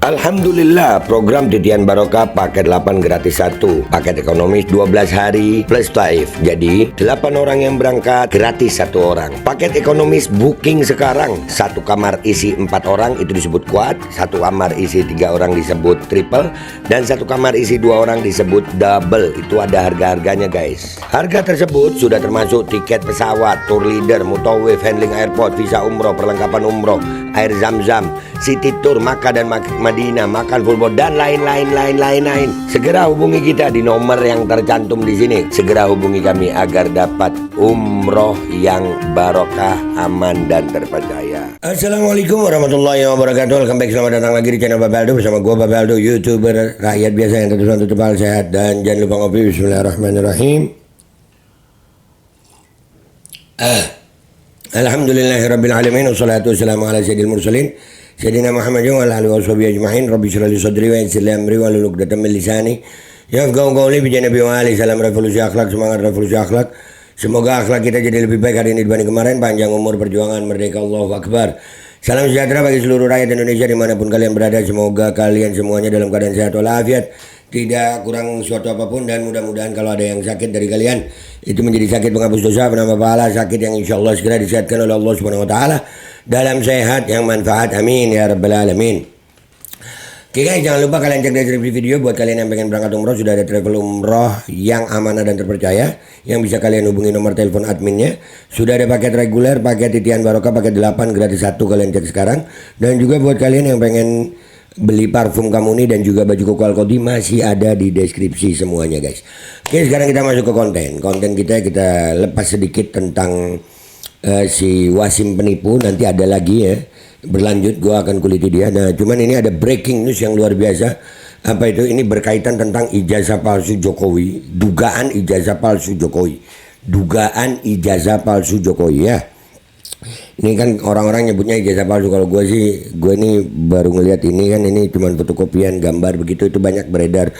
Alhamdulillah, program Titian Barokah paket 8 gratis 1, paket ekonomis 12 hari plus taif. Jadi 8 orang yang berangkat gratis 1 orang. Paket ekonomis booking sekarang, 1 kamar isi 4 orang itu disebut quad, 1 kamar isi 3 orang disebut triple, dan 1 kamar isi 2 orang disebut double. Itu ada harga-harganya guys. Harga tersebut sudah termasuk tiket pesawat, tour leader, mutawif, handling airport, visa umroh, perlengkapan umroh, air zam-zam, city tour, Makkah dan Madinah, makan full board, dan lain-lain. Segera hubungi kita di nomor yang tercantum di sini. Segera hubungi kami agar dapat umroh yang barokah, aman dan terpercaya. Assalamualaikum warahmatullahi wabarakatuh. Welcome back, selamat datang lagi di channel Babe Aldo bersama gua Babe Aldo, YouTuber rakyat biasa yang terus tutup sehat, dan jangan lupa ngopi. Bismillahirrahmanirrahim. Alhamdulillahirabbil alamin, wassalatu wassalamu ala sayyidil mursalin Sayyidina Muhammad wa ala alihi washabihi ajma'in. Rabbi shrah li sadri wa yassir li amri wahlul 'uqdatam min lisani yafqahu qawli. Bi Nabi wa ali. Salam revolusi akhlak, semangat revolusi akhlak. Semoga akhlak kita jadi lebih baik hari ini dibanding kemarin. Panjang umur, perjuangan, merdeka, Allahu Akbar. Salam sejahtera bagi seluruh rakyat Indonesia dimanapun kalian berada. Semoga kalian semuanya dalam keadaan sehat walafiat, tidak kurang suatu apapun, dan mudah-mudahan kalau ada yang sakit dari kalian itu menjadi sakit penghapus dosa, penambah pahala, sakit yang insya Allah segera disehatkan oleh Allah Subhanahu Wa Taala dalam sehat yang manfaat, amin ya rabbal alamin. Oke guys, jangan lupa kalian cek deskripsi video. Buat kalian yang pengen berangkat umroh, sudah ada travel umroh yang amanah dan terpercaya yang bisa kalian hubungi nomor telepon adminnya. Sudah ada paket reguler, paket Titian Barokah, paket 8 gratis 1, kalian cek sekarang. Dan juga buat kalian yang pengen beli parfum Kamuni dan juga baju koko Alkodi, masih ada di deskripsi semuanya guys. Oke, sekarang kita masuk ke konten kita lepas sedikit tentang si Wasim penipu. Nanti ada lagi ya, berlanjut gue akan kuliti dia. Nah cuman ini ada breaking news yang luar biasa. Apa itu? Ini berkaitan tentang ijazah palsu Jokowi, dugaan ijazah palsu Jokowi ya. Ini kan orang-orang nyebutnya ijazah palsu. Kalau gue ini baru ngelihat ini kan, ini cuma fotokopian gambar begitu, itu banyak beredar.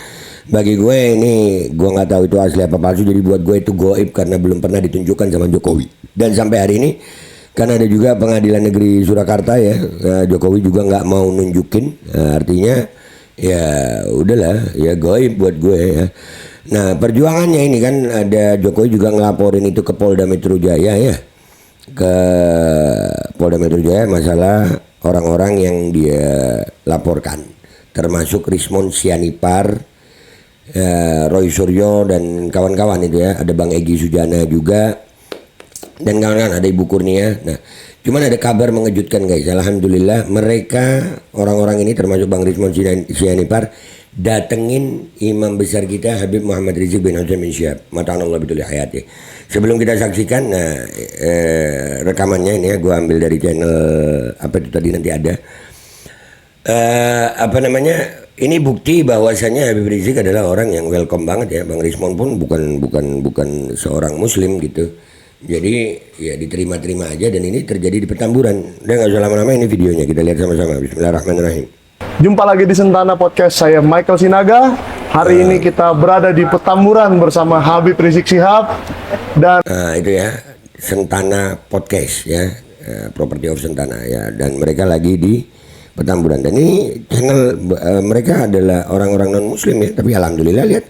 Bagi gue ini, gue nggak tahu itu asli apa palsu. Jadi buat gue itu goib karena belum pernah ditunjukkan sama Jokowi. Dan sampai hari ini kan ada juga Pengadilan Negeri Surakarta ya, Jokowi juga nggak mau nunjukin. Artinya ya udahlah ya, goib buat gue ya. Nah perjuangannya ini kan ada, Jokowi juga ngelaporin itu ke Polda Metro Jaya ya, ke Polda Metro Jaya masalah orang-orang yang dia laporkan, termasuk Rismon Sianipar, Roy Suryo dan kawan-kawan itu ya. Ada Bang Egy Sujana juga dan kawan-kawan, ada Ibu Kurnia. Nah cuman ada kabar mengejutkan guys. Alhamdulillah mereka orang-orang ini termasuk Bang Rismon Sianipar datengin imam besar kita Habib Muhammad Rizik bin Hussein bin Syihab mata'anallah bituli hayati. Sebelum kita saksikan rekamannya ini ya, gue ambil dari channel apa itu tadi, nanti ada ini bukti bahwasannya Habib Rizik adalah orang yang welcome banget ya. Bang Rismon pun bukan seorang muslim gitu. Jadi ya diterima-terima aja, dan ini terjadi di Petamburan. Udah nggak usah lama-lama, ini videonya kita lihat sama-sama. Bismillahirrahmanirrahim. Jumpa lagi di Sentana Podcast, saya Michael Sinaga. Hari ini kita berada di Petamburan bersama Habib Rizik Syihab dan itu ya, Sentana Podcast ya, Property of Sentana ya, dan mereka lagi di Petamburan. Dan ini channel mereka adalah orang-orang non muslim ya, tapi alhamdulillah lihat.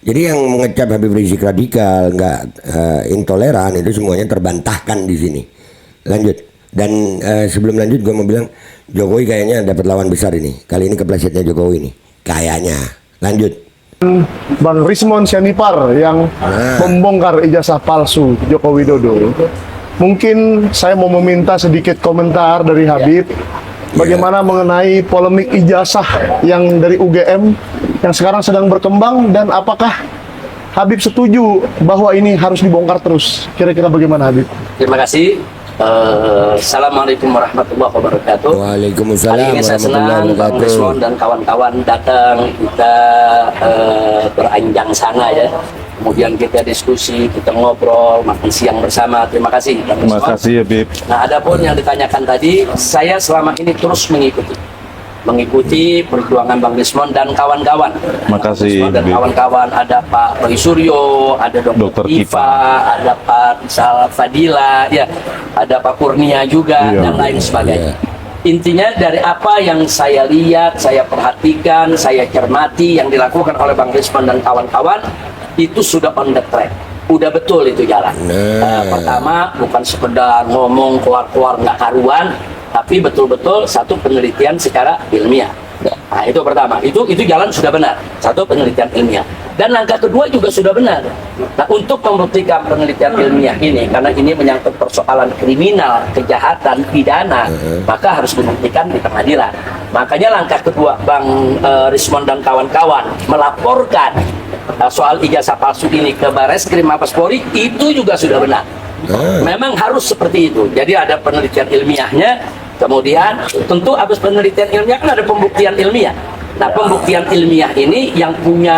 Jadi yang mengecap Habib Rizik radikal, nggak intoleran, itu semuanya terbantahkan di sini. Lanjut. Dan sebelum lanjut gue mau bilang, Jokowi kayaknya dapat lawan besar ini. Kali ini keplesetnya Jokowi ini, kayaknya. Lanjut. Bang Rismon Sianipar yang membongkar ijazah palsu Joko Widodo. Mungkin saya mau meminta sedikit komentar dari Habib. Bagaimana mengenai polemik ijazah yang dari UGM yang sekarang sedang berkembang, dan apakah Habib setuju bahwa ini harus dibongkar terus? Kira-kira bagaimana Habib? Terima kasih. Assalamualaikum warahmatullahi wabarakatuh. Waalaikumsalam Hari ini saya senang Bang Rismon dan kawan-kawan datang, kita beranjang sana ya. Kemudian kita diskusi, kita ngobrol, makan siang bersama. Terima kasih Bang Rismon. Terima kasih Habib. Nah, adapun yang ditanyakan tadi, saya selama ini terus mengikuti perjuangan Bang Rismon dan kawan-kawan. Makasih. Dan kawan-kawan, ada Pak Roy Suryo, ada Dr. Iva, ada Pak Sal Fadila, ya, ada Pak Kurnia juga, dan lain sebagainya. Intinya dari apa yang saya lihat, saya perhatikan, saya cermati yang dilakukan oleh Bang Risman dan kawan-kawan itu sudah on the track, udah betul itu jalan. Pertama bukan sekedar ngomong keluar-keluar nggak karuan, tapi betul-betul satu penelitian secara ilmiah. Nah itu pertama, itu jalan sudah benar, satu penelitian ilmiah. Dan langkah kedua juga sudah benar. Nah untuk membuktikan penelitian ilmiah ini, karena ini menyangkut persoalan kriminal, kejahatan, pidana, maka harus dibuktikan di pengadilan. Makanya langkah kedua Bang Rismon dan kawan-kawan melaporkan soal ijazah palsu ini ke Bareskrim Mabes Polri, itu juga sudah benar. Memang harus seperti itu. Jadi ada penelitian ilmiahnya. Kemudian tentu habis penelitian ilmiah kan ada pembuktian ilmiah. Nah pembuktian ilmiah ini yang punya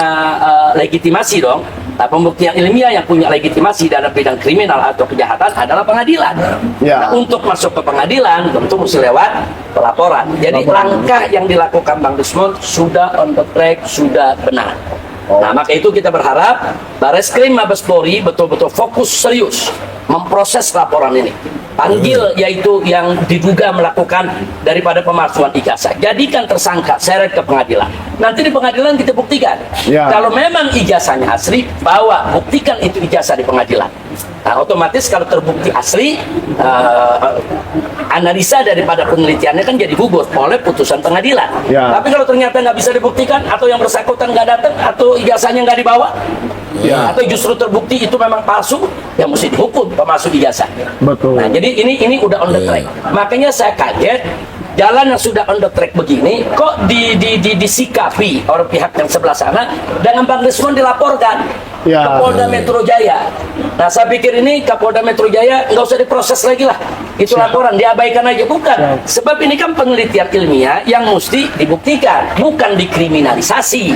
legitimasi dong. Nah pembuktian ilmiah yang punya legitimasi dalam bidang kriminal atau kejahatan adalah pengadilan. Nah untuk masuk ke pengadilan tentu mesti lewat pelaporan. Jadi langkah yang dilakukan Bang Rismon sudah on the track, sudah benar. Nah maka itu kita berharap Bareskrim Mabes Polri betul-betul fokus serius memproses laporan ini. Panggil yaitu yang diduga melakukan daripada pemalsuan ijazah, jadikan tersangka, seret ke pengadilan. Nanti di pengadilan kita buktikan. Kalau memang ijazahnya asli, bawa buktikan itu ijazah di pengadilan. Nah otomatis kalau terbukti asli, analisa daripada penelitiannya kan jadi gugur oleh putusan pengadilan. Tapi kalau ternyata nggak bisa dibuktikan, atau yang bersangkutan nggak datang, atau ijazahnya nggak dibawa, atau justru terbukti itu memang palsu, ya mesti dihukum pemalsu ijazah. Betul. Nah jadi ini udah on the track. Makanya saya kaget jalan yang sudah on the track begini kok disikapi oleh pihak yang sebelah sana dengan Bang Rismon dilaporkan ke Polda Metro Jaya. Nah saya pikir ini Kapolda Metro Jaya nggak usah diproses lagi lah, itu laporan diabaikan aja. Bukan, sebab ini kan penelitian ilmiah yang mesti dibuktikan, bukan dikriminalisasi.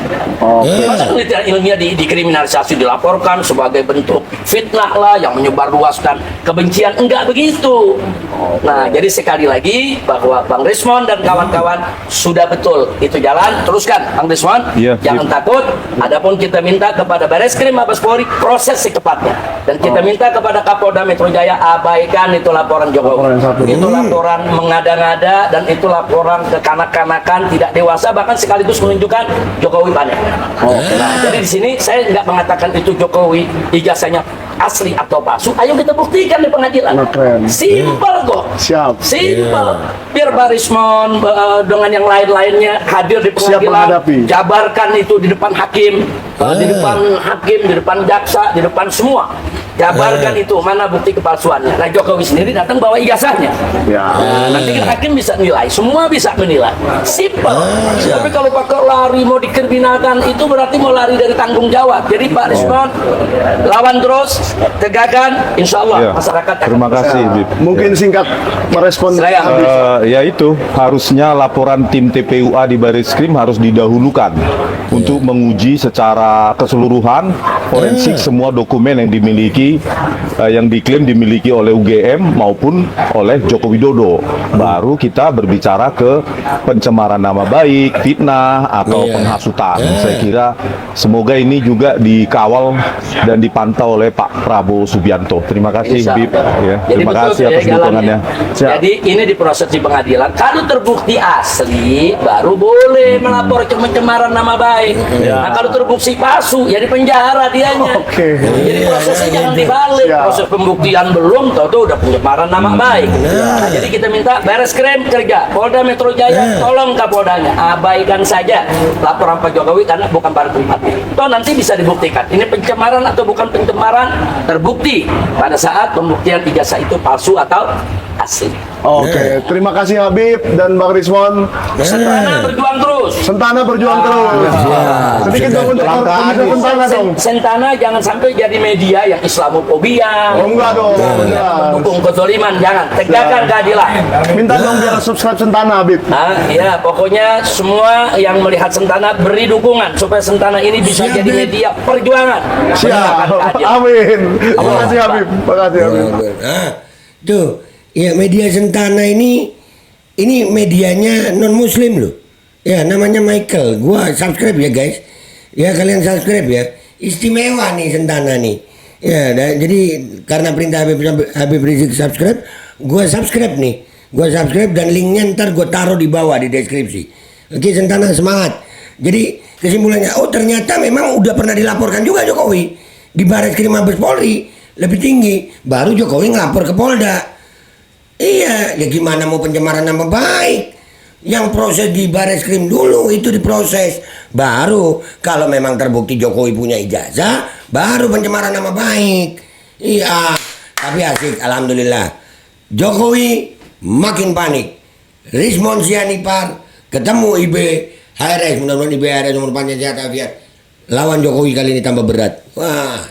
Masa penelitian ilmiah dikriminalisasi, dilaporkan sebagai bentuk fitnah lah yang menyebarluaskan kebencian, enggak begitu. Nah jadi sekali lagi bahwa Bang Rismon dan kawan-kawan sudah betul itu jalan, teruskan Bang Rismon, jangan takut. Adapun kita minta kepada Bareskrim Mabes Polri proses secepatnya, dan kita minta kepada Kapolda Metro Jaya abaikan itu laporan Jokowi. Itu laporan mengada-ngada, dan itu laporan kekanak-kanakan, tidak dewasa, bahkan sekaligus menunjukkan Jokowi panik. Nah, jadi di sini saya nggak mengatakan itu Jokowi ijazahnya asli atau palsu. Ayo kita buktikan di pengadilan. Simpel kok. Simpel. Biar Barismon dengan yang lain-lainnya hadir di pengadilan, jabarkan itu di depan hakim, di depan jaksa, di depan semua. Jabarkan itu mana bukti kepalsuannya. Nah Jokowi sendiri datang bawa ijazahnya. Nah, nanti kan hakim bisa nilai, semua bisa menilai. Simpel. Tapi kalau pakai lari mau dikriminalkan, itu berarti mau lari dari tanggung jawab. Jadi Pak Rismon lawan terus, tegakkan, insya Allah masyarakat akan. Terima kasih, Bib. Mungkin singkat merespon. Ya itu harusnya laporan tim TPUA di Bareskrim harus didahulukan untuk menguji secara keseluruhan forensik semua dokumen yang dimiliki, yang diklaim dimiliki oleh UGM maupun oleh Joko Widodo. Baru kita berbicara ke pencemaran nama baik, fitnah atau penghasutan. Saya kira semoga ini juga dikawal dan dipantau oleh Pak Prabowo Subianto. Terima kasih, Bib. Terima kasih atas dukungannya. Jadi ini diproses di pengadilan. Kalau terbukti asli, baru boleh melapor pencemaran nama baik. Nah kalau terbukti palsu, ya di penjara dianya. Jadi prosesnya jangan dibalik. Proses pembuktian belum, tahu udah pencemaran nama baik. Nah, jadi kita minta Bareskrim kerja, Polda Metro Jaya tolong Kapoldanya abaikan saja laporan Pak Jokowi karena bukan pada tempatnya. Toh nanti bisa dibuktikan ini pencemaran atau bukan pencemaran, terbukti pada saat pembuktian ijazah itu palsu atau asli. Terima kasih Habib dan Bang Rismon. Sentana berjuang terus. Sentana berjuang terus. Sedikit dong untuk Sentana dong. Sentana jangan sampai jadi media yang Islamofobia. Enggak dong. Mendukung kezaliman, jangan. Tegakkan keadilan. Minta dong biar subscribe Sentana, Habib. Ya, pokoknya semua yang melihat Sentana beri dukungan supaya Sentana ini bisa jadi media perjuangan. Siap. Amin. Terima kasih Habib. Terima kasih Habib. Tuh, ya media Sentana ini medianya non Muslim loh. Ya namanya Michael. Gua subscribe ya guys. Ya kalian subscribe ya. Istimewa nih Sentana nih. Ya, jadi karena perintah Habib Rizik subscribe, gua subscribe nih. Gue subscribe dan linknya ntar gue taruh di bawah di deskripsi. Oke, Sentana semangat. Jadi kesimpulannya, oh ternyata memang udah pernah dilaporkan juga Jokowi di Barreskrim Mabes Polri lebih tinggi. Baru Jokowi ngelapor ke Polda. Iya, ya gimana mau pencemaran nama baik? Yang proses di Barreskrim dulu itu diproses. Baru kalau memang terbukti Jokowi punya ijazah, baru pencemaran nama baik. Iya, tapi asik, alhamdulillah. Jokowi makin panik. Rismon Sianipar ketemu IB HRS, mudah-mudahan IB HRS umur panjang sehat afiat. Lawan Jokowi kali ini tambah berat. Wah,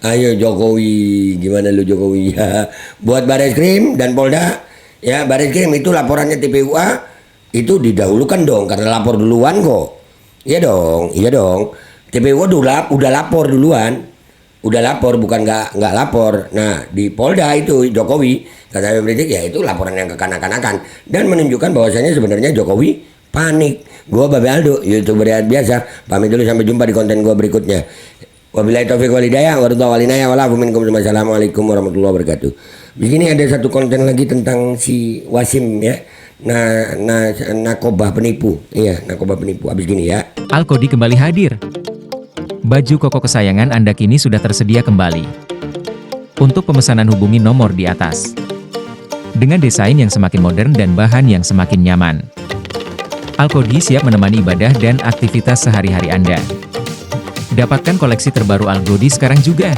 ayo Jokowi, gimana lu Jokowi ya? Buat Barreskrim dan Polda, ya Barreskrim itu laporannya TPUA itu didahulukan dong karena lapor duluan kok. Iya dong. TPUA udah lapor duluan, udah lapor bukan nggak lapor. Nah di Polda itu Jokowi kata Habib Rizik ya itu laporan yang kekanak-kanakan dan menunjukkan bahwasanya sebenarnya Jokowi panik. Gua Babe Aldo, YouTuber biasa. Pamit dulu sampai jumpa di konten gua berikutnya. Wabillahi taufiq wal hidayah warahmatullahi wabarakatuh. Assalamualaikum warahmatullahi wabarakatuh. Di sini ada satu konten lagi tentang si Wasim ya. Narkoba penipu. Iya, narkoba penipu. Habis gini ya. Alkodi kembali hadir. Baju koko kesayangan Anda kini sudah tersedia kembali. Untuk pemesanan hubungi nomor di atas. Dengan desain yang semakin modern dan bahan yang semakin nyaman. Alkodi siap menemani ibadah dan aktivitas sehari-hari Anda. Dapatkan koleksi terbaru Alkodi sekarang juga.